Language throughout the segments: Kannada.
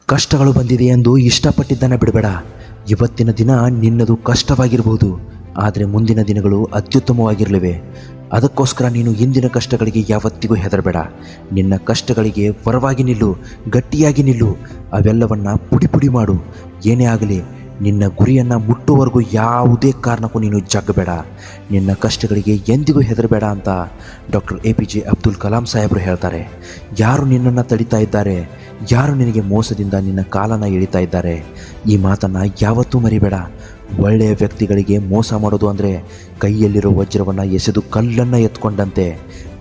ಕಷ್ಟಗಳು ಬಂದಿದೆ ಎಂದು ಇಷ್ಟಪಟ್ಟಿದ್ದನ್ನು ಬಿಡಬೇಡ. ಇವತ್ತಿನ ದಿನ ನಿನ್ನದು ಕಷ್ಟವಾಗಿರಬಹುದು, ಆದರೆ ಮುಂದಿನ ದಿನಗಳು ಅತ್ಯುತ್ತಮವಾಗಿರಲಿವೆ. ಅದಕ್ಕೋಸ್ಕರ ನೀನು ಇಂದಿನ ಕಷ್ಟಗಳಿಗೆ ಯಾವತ್ತಿಗೂ ಹೆದರಬೇಡ. ನಿನ್ನ ಕಷ್ಟಗಳಿಗೆ ವರವಾಗಿ ನಿಲ್ಲು, ಗಟ್ಟಿಯಾಗಿ ನಿಲ್ಲು. ಅವೆಲ್ಲವನ್ನು ಪುಡಿ ಪುಡಿ ಮಾಡು. ಏನೇ ಆಗಲಿ ನಿನ್ನ ಗುರಿಯನ್ನು ಮುಟ್ಟುವವರೆಗೂ ಯಾವುದೇ ಕಾರಣಕ್ಕೂ ನೀನು ಜಗ್ಗಬೇಡ. ನಿನ್ನ ಕಷ್ಟಗಳಿಗೆ ಎಂದಿಗೂ ಹೆದರಬೇಡ ಅಂತ ಡಾಕ್ಟರ್ APJ ಅಬ್ದುಲ್ ಕಲಾಂ ಸಾಹೇಬರು ಹೇಳ್ತಾರೆ. ಯಾರು ನಿನ್ನನ್ನು ತಡಿತಾ ಇದ್ದಾರೆ, ಯಾರು ನಿನಗೆ ಮೋಸದಿಂದ ನಿನ್ನ ಕಾಲನ್ನು ಎಳಿತಾ ಇದ್ದಾರೆ, ಈ ಮಾತನ್ನು ಯಾವತ್ತೂ ಮರಿಬೇಡ. ಒಳ್ಳೆಯ ವ್ಯಕ್ತಿಗಳಿಗೆ ಮೋಸ ಮಾಡೋದು ಅಂದರೆ ಕೈಯಲ್ಲಿರೋ ವಜ್ರವನ್ನು ಎಸೆದು ಕಲ್ಲನ್ನು ಎತ್ಕೊಂಡಂತೆ.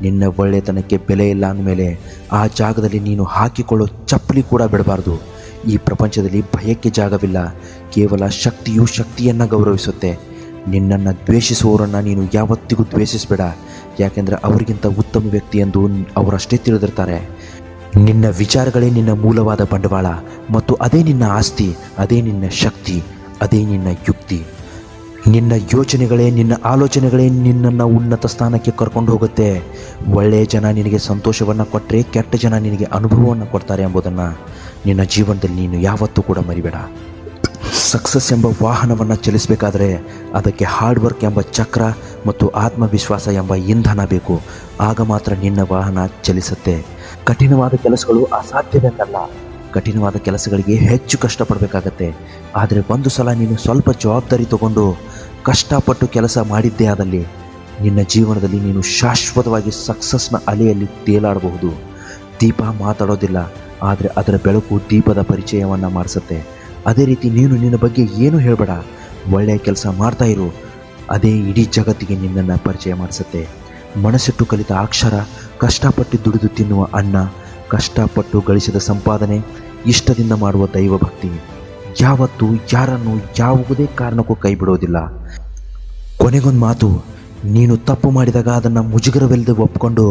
ನಿನ್ನ ಒಳ್ಳೆತನಕ್ಕೆ ಬೆಲೆ ಇಲ್ಲ ಅಂದಮೇಲೆ ಆ ಜಾಗದಲ್ಲಿ ನೀನು ಹಾಕಿಕೊಳ್ಳೋ ಚಪ್ಪಲಿ ಕೂಡ ಬಿಡಬಾರ್ದು. ಈ ಪ್ರಪಂಚದಲ್ಲಿ ಭಯಕ್ಕೆ ಜಾಗವಿಲ್ಲ, ಕೇವಲ ಶಕ್ತಿಯು ಶಕ್ತಿಯನ್ನು ಗೌರವಿಸುತ್ತೆ. ನಿನ್ನನ್ನು ದ್ವೇಷಿಸುವವರನ್ನು ನೀನು ಯಾವತ್ತಿಗೂ ದ್ವೇಷಿಸಬೇಡ, ಯಾಕೆಂದರೆ ಅವರಿಗಿಂತ ಉತ್ತಮ ವ್ಯಕ್ತಿ ಎಂದು ಅವರಷ್ಟೇ ತಿಳಿದಿರ್ತಾರೆ. ನಿನ್ನ ವಿಚಾರಗಳೇ ನಿನ್ನ ಮೂಲವಾದ ಬಂಡವಾಳ, ಮತ್ತು ಅದೇ ನಿನ್ನ ಆಸ್ತಿ, ಅದೇ ನಿನ್ನ ಶಕ್ತಿ, ಅದೇ ನಿನ್ನ ಯುಕ್ತಿ. ನಿನ್ನ ಯೋಚನೆಗಳೇ, ನಿನ್ನ ಆಲೋಚನೆಗಳೇ ನಿನ್ನನ್ನು ಉನ್ನತ ಸ್ಥಾನಕ್ಕೆ ಕರ್ಕೊಂಡು ಹೋಗುತ್ತೆ. ಒಳ್ಳೆಯ ಜನ ನಿನಗೆ ಸಂತೋಷವನ್ನು ಕೊಟ್ಟರೆ, ಕೆಟ್ಟ ಜನ ನಿನಗೆ ಅನುಭವವನ್ನು ಕೊಡ್ತಾರೆ ಎಂಬುದನ್ನು ನಿನ್ನ ಜೀವನದಲ್ಲಿ ನೀನು ಯಾವತ್ತೂ ಕೂಡ ಮರಿಬೇಡ. ಸಕ್ಸಸ್ ಎಂಬ ವಾಹನವನ್ನು ಚಲಿಸಬೇಕಾದರೆ ಅದಕ್ಕೆ ಹಾರ್ಡ್ ವರ್ಕ್ ಎಂಬ ಚಕ್ರ ಮತ್ತು ಆತ್ಮವಿಶ್ವಾಸ ಎಂಬ ಇಂಧನ ಬೇಕು. ಆಗ ಮಾತ್ರ ನಿನ್ನ ವಾಹನ ಚಲಿಸುತ್ತೆ. ಕಠಿಣವಾದ ಕೆಲಸಗಳು ಅಸಾಧ್ಯವೆಂದಲ್ಲ, ಕಠಿಣವಾದ ಕೆಲಸಗಳಿಗೆ ಹೆಚ್ಚು ಕಷ್ಟಪಡಬೇಕಾಗತ್ತೆ. ಆದರೆ ಒಂದು ಸಲ ನೀನು ಸ್ವಲ್ಪ ಜವಾಬ್ದಾರಿ ತಗೊಂಡು ಕಷ್ಟಪಟ್ಟು ಕೆಲಸ ಮಾಡಿದ್ದೇ ಆದಲ್ಲಿ ನಿನ್ನ ಜೀವನದಲ್ಲಿ ನೀನು ಶಾಶ್ವತವಾಗಿ ಸಕ್ಸಸ್ನ ಅಲೆಯಲ್ಲಿ ತೇಲಾಡಬಹುದು. ದೀಪ ಮಾತಾಡೋದಿಲ್ಲ, ಆದರೆ ಅದರ ಬೆಳಕು ದೀಪದ ಪರಿಚಯವನ್ನು ಮಾಡಿಸುತ್ತೆ. ಅದೇ ರೀತಿ ನೀನು ನಿನ್ನ ಬಗ್ಗೆ ಏನೂ ಹೇಳಬೇಡ, ಒಳ್ಳೆಯ ಕೆಲಸ ಮಾಡ್ತಾ ಇರು, ಅದೇ ಇಡೀ ಜಗತ್ತಿಗೆ ನಿನ್ನನ್ನು ಪರಿಚಯ ಮಾಡಿಸುತ್ತೆ. ಮನಸ್ಸಿಟ್ಟು ಕಲಿತ ಅಕ್ಷರ, ಕಷ್ಟಪಟ್ಟು ದುಡಿದು ತಿನ್ನುವ ಅನ್ನ, ಕಷ್ಟಪಟ್ಟು ಗಳಿಸಿದ ಸಂಪಾದನೆ, ಇಷ್ಟದಿಂದ ಮಾಡುವ ದೈವಭಕ್ತಿ ಯಾವತ್ತೂ ಯಾರನ್ನು ಯಾವುದೇ ಕಾರಣಕ್ಕೂ ಕೈ ಬಿಡೋದಿಲ್ಲ. ಕೊನೆಗೊಂದು ಮಾತು, ನೀನು ತಪ್ಪು ಮಾಡಿದಾಗ ಅದನ್ನು ಮುಜುಗರವಿಲ್ಲದೆ ಒಪ್ಪಿಕೊಂಡು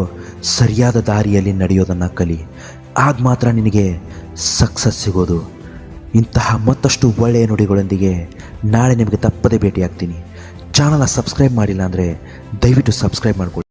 ಸರಿಯಾದ ದಾರಿಯಲ್ಲಿ ನಡೆಯೋದನ್ನು ಕಲಿ. ಆಗ ಮಾತ್ರ ನಿನಗೆ ಸಕ್ಸಸ್ ಸಿಗೋದು. ಇಂತಹ ಮತ್ತಷ್ಟು ಒಳ್ಳೆಯ ನುಡಿಗಳೊಂದಿಗೆ ನಾಳೆ ನಿಮಗೆ ತಪ್ಪದೇ ಭೇಟಿಯಾಗ್ತೀನಿ. ಚಾನಲ್ನ ಸಬ್ಸ್ಕ್ರೈಬ್ ಮಾಡಿಲ್ಲ ಅಂದರೆ ದಯವಿಟ್ಟು ಸಬ್ಸ್ಕ್ರೈಬ್ ಮಾಡ್ಕೊಳ್ಳಿ.